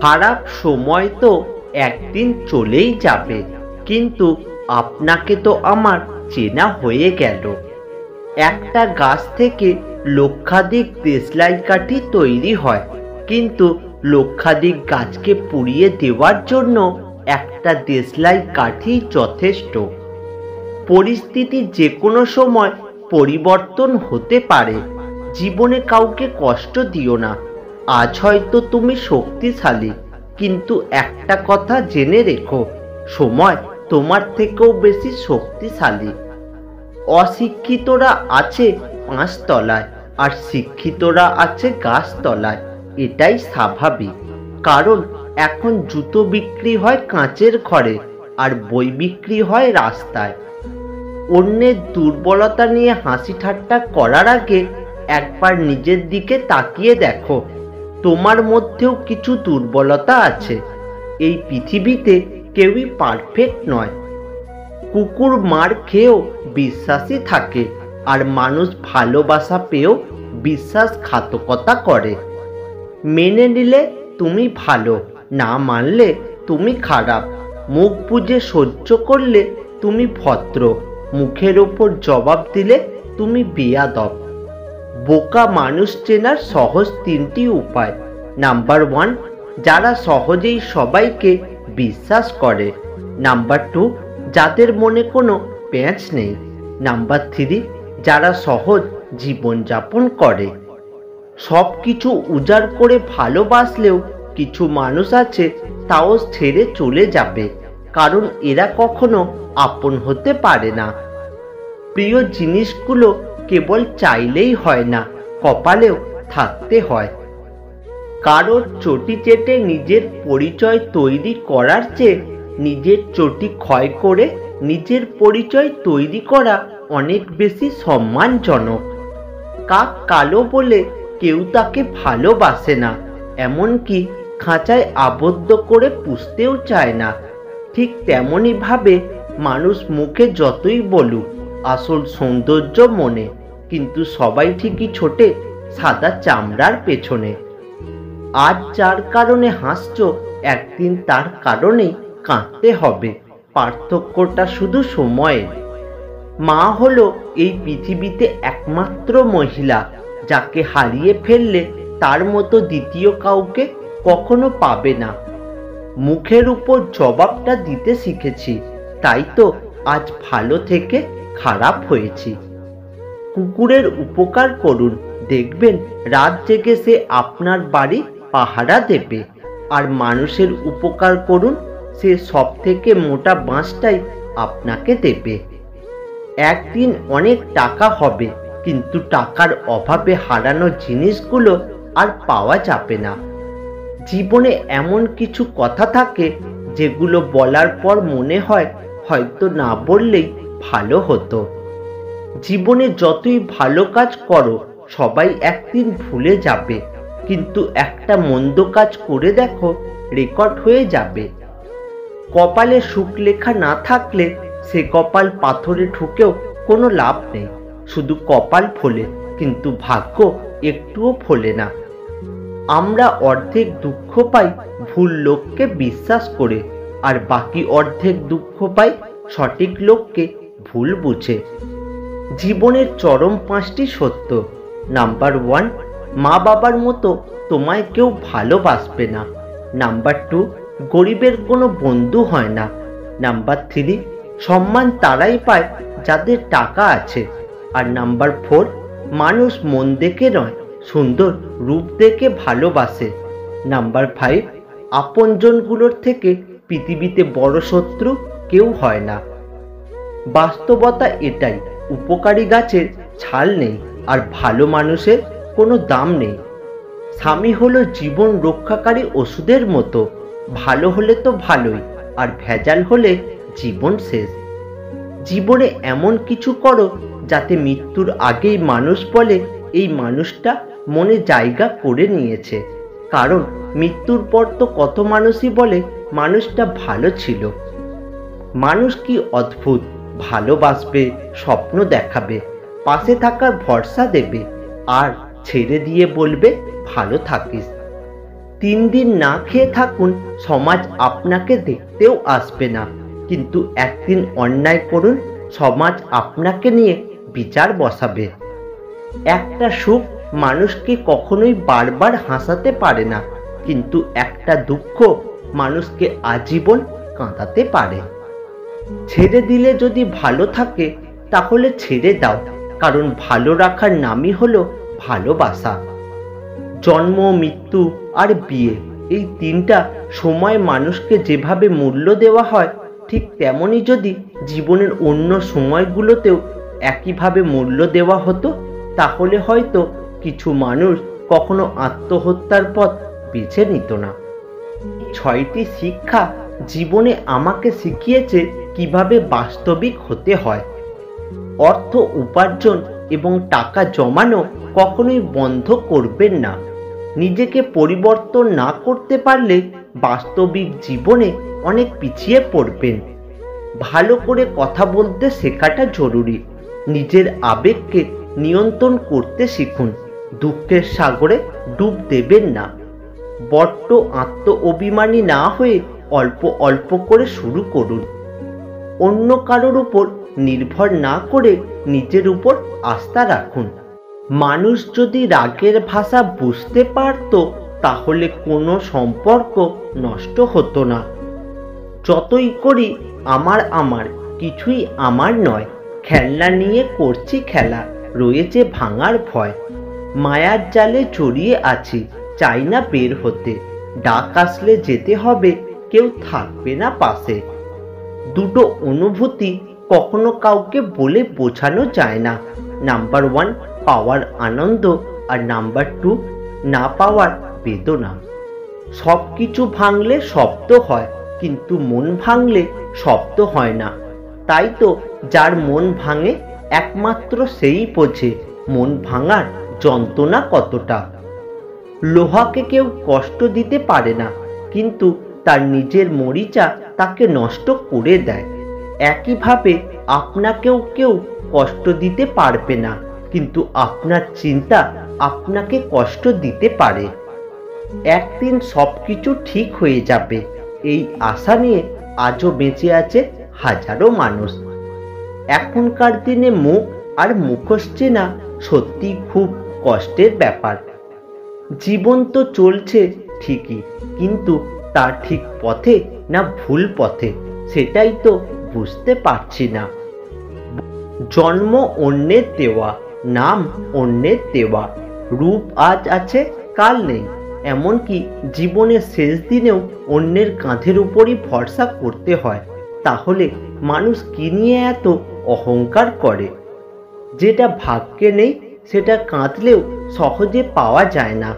খারাপ সময় তো একদিন চলেই যাবে, কিন্তু আপনাকে তো আমার চেনা হয়ে গেল। একটা গাছ থেকে লক্ষাধিক দেশলাই কাঠি তৈরি হয়, কিন্তু লক্ষাধিক গাছকে পুড়িয়ে দেওয়ার জন্য একটা দেশলাই কাঠি যথেষ্ট। পরিস্থিতি যে কোনো সময় পরিবর্তন হতে পারে। জীবনে কাউকে কষ্ট দিও না। আজ হয়তো তুমি শক্তিশালী, কিন্তু একটা কথা জেনে রেখো, সময় তোমার থেকেও বেশি শক্তিশালী। অশিক্ষিতরা আছে 5 তলায়, আর শিক্ষিতরা আছে গাছতলায়। এটাই স্বাভাবিক, কারণ এখন জুতো বিক্রি হয় কাঁচের ঘরে, আর বই বিক্রি হয় রাস্তায়। অন্যের দুর্বলতা নিয়ে হাসি ঠাট্টা করার আগে একবার নিজের দিকে তাকিয়ে দেখো। তোমার মধ্যেও কিছু দুর্বলতা আছে। এই পৃথিবীতে কেউই পারফেক্ট নয়। কুকুর মার খেয়েও বিশ্বাসী থাকে, আর মানুষ ভালোবাসা পেয়েও বিশ্বাসঘাতকতা করে। মেনে নিলে তুমি ভালো, না মানলে তুমি খারাপ। মুখ বুজে সহ্য করলে তুমি ভদ্র, মুখের ওপর জবাব দিলে তুমি বেয়াদব। বোকা মানুষ চেনার সহজ 3টি উপায়। নাম্বার 1, যারা সহজেই সবাইকে বিশ্বাস করে। নাম্বার 2, যাদের মনে কোনো প্যাঁচ নেই। নাম্বার 3, যারা সহজ জীবনযাপন করে। সব কিছু উজাড় করে ভালোবাসলেও কিছু মানুষ আছে তাও ছেড়ে চলে যাবে, কারণ এরা কখনো আপন হতে পারে না। প্রিয় জিনিসগুলো কেবল চাইলেই হয় না, কপালেও থাকতে হয়। কারোর চটি চেটে নিজের পরিচয় তৈরি করার চেয়ে নিজের চটি ক্ষয় করে নিজের পরিচয় তৈরি করা অনেক বেশি সম্মানজনক। কাক কালো বলে কেউ তাকে ভালোবাসে না, এমনকি খাঁচায় আবদ্ধ করে পুষতেও চায় না। ঠিক তেমনই ভাবে মানুষ মুখে যতই বলুক আসল সৌন্দর্য মনে, কিন্তু সবাই ঠিকই ছোটে সাদা চামড়ার পেছনে। আজ যার কারণে হাসছো, একদিন তার কারণেই কাঁদতে হবে। পার্থক্যটা শুধু সময়ের। মা হলো এই পৃথিবীতে একমাত্র মহিলা যাকে হারিয়ে ফেললে তার মতো দ্বিতীয় কাউকে কখনো পাবে না। মুখের উপর জবাবটা দিতে শিখেছি, তাই তো আজ ভালো থেকে খারাপ হয়েছি। কুকুরের উপকার করুন, দেখবেন রাত জেগে সে আপনার বাড়ি পাহারা দেবে। আর মানুষের উপকার করুন, সে সব থেকে মোটা বাঁশটাই আপনাকে দেবে। একদিন অনেক টাকা হবে, কিন্তু টাকার অভাবে হারানো জিনিসগুলো আর পাওয়া যাবে না। জীবনে এমন কিছু কথা থাকে যেগুলো বলার পর মনে হয় হয়তো না বললেই ভালো হতো। জীবনে যতই ভালো কাজ করো সবাই একদিন ভুলে যাবে, কিন্তু একটা মন্দ কাজ করে দেখো, রেকর্ড হয়ে যাবে। কপালে সুখ লেখা না থাকলে সে কপাল পাথরে ঠুকেও কোনো লাভ নেই। শুধু কপাল ফোলে, কিন্তু ভাগ্য একটুও ফোলে না। আমরা অর্ধেক দুঃখ পাই ভুল লোককে বিশ্বাস করে, আর বাকি অর্ধেক দুঃখ পাই সঠিক লোককে ভুল বুঝে। জীবনের চরম 5টি সত্য। নাম্বার 1, মা বাবার মতো তোমায় কেউ ভালোবাসবে না। নাম্বার 2, গরিবের কোনো বন্ধু হয় না। নাম্বার 3, সম্মান তারাই পায় যাদের টাকা আছে। আর নাম্বার 4, মানুষ মন দেখে নয়, সুন্দর রূপ দেখে ভালোবাসে। নাম্বার 5, আপনজনগুলোর থেকে পৃথিবীতে বড় শত্রু কেউ হয় না। বাস্তবতা এটাই, উপকারী গাছের ছাল নেই, আর ভালো মানুষের কোনো দাম নেই। স্বামী হলো জীবন রক্ষাকারী ওষুধের মতো। ভালো হলে তো ভালোই, আর ভেজাল হলে জীবন শেষ। জীবনে এমন কিছু করো যাতে মৃত্যুর আগেই মানুষ বলে এই মানুষটা মনে জায়গা করে নিয়েছে। কারণ মৃত্যুর পর তো কত মানুষই বলে মানুষটা ভালো ছিল। মানুষ কি অদ্ভুত, ভালোবাসবে, স্বপ্ন দেখাবে, পাশে থাকার ভরসা দেবে, আর ছেড়ে দিয়ে বলবে ভালো থাকিস। দিন না খেয়ে থাকুন, সমাজ আপনাকে দেখতেও আসবে না। কিন্তু একদিন অন্যায় করুন, সমাজ আপনাকে নিয়ে বিচার বসাবে। একটা সুখ মানুষকে কখনোই বারবার হাসাতে পারে না, কিন্তু একটা দুঃখ মানুষকে আজীবন কাঁদাতে পারে। ছেড়ে দিলে যদি ভালো থাকে তাহলে ছেড়ে দাও, কারণ ভালো রাখার নামই হলো ভালোবাসা। জন্ম, মৃত্যু আর বিয়ে, এই তিনটা সময় মানুষকে যেভাবে মূল্য দেওয়া হয়, ঠিক তেমনই যদি জীবনের অন্য সময়গুলোতেও একইভাবে মূল্য দেওয়া হতো, তাহলে হয়তো কিছু মানুষ কখনো আত্মহত্যার পথ বেছে নিত না। 6টি শিক্ষা জীবনে আমাকে শিখিয়েছে কিভাবে বাস্তবিক হতে হয়। অর্থ উপার্জন এবং টাকা জমানো কখনোই বন্ধ করবেন না। নিজেকে পরিবর্তন না করতে পারলে বাস্তবিক জীবনে অনেক পিছিয়ে পড়বেন। ভালো করে কথা বলতে শেখাটা জরুরি। নিজের আবেগকে নিয়ন্ত্রণ করতে শিখুন। দুঃখের সাগরে ডুব দেবেন না। বড্ড আত্ম অভিমানী না হয়ে অল্প অল্প করে শুরু করুন। অন্য কারোর উপর নির্ভর না করে নিজের উপর আস্থা রাখুন। মানুষ যদি রাগের ভাষা বুঝতে পারত, তাহলে কোনো সম্পর্ক নষ্ট হতো না। যতই করি আমার কিছুই আমার নয়, খেলনা নিয়ে করছি খেলা, রয়েছে ভাঙার ভয়। মায়ার জালে জড়িয়ে আছি, চাই না বের হতে। ডাক আসলে যেতে হবে, কেউ থাকবে না পাশে। দুটো অনুভূতি কখনো কাউকে বলে বোঝানো যায় না। নাম্বার 1 পাওয়ার আনন্দ, আর নাম্বার 2 না পাওয়ার বেদনা। সব কিছু ভাঙলে শব্দ হয়, কিন্তু মন ভাঙলে শব্দ হয় না। তাই তো যার মন ভাঙে একমাত্র সেই বোঝে মন ভাঙার যন্ত্রণা কতটা। লোহাকে কেউ কষ্ট দিতে পারে না, কিন্তু তার নিজের মরিচা তাকে নষ্ট করে দেয়। একইভাবে আপনাকেও কেউ কষ্ট দিতে পারবে না, কিন্তু আপনার চিন্তা আপনাকে কষ্ট দিতে পারে। একদিন সবকিছু ঠিক হয়ে যাবে, এই আশা নিয়ে আজও বেঁচে আছে হাজারো মানুষ। এখনকার দিনে মুখ আর মুখোশ চেনা সত্যি খুব কষ্টের ব্যাপার। জীবন তো চলছে ঠিকই, কিন্তু তার ঠিক পথে না ভুল পথে, সেটাই তো বুঝতে পারছি না। জন্ম অন্যের দেওয়া, নাম অন্যের দেওয়া, রূপ আজ আছে কাল নেই। এমনকি জীবনের শেষ দিনেও অন্যের কাঁধের উপরই ভরসা করতে হয়। তাহলে মানুষ কি নিয়ে এত অহংকার করে? যেটা ভাগ্যে নেই সেটা কাঁদলেও সহজে পাওয়া যায় না।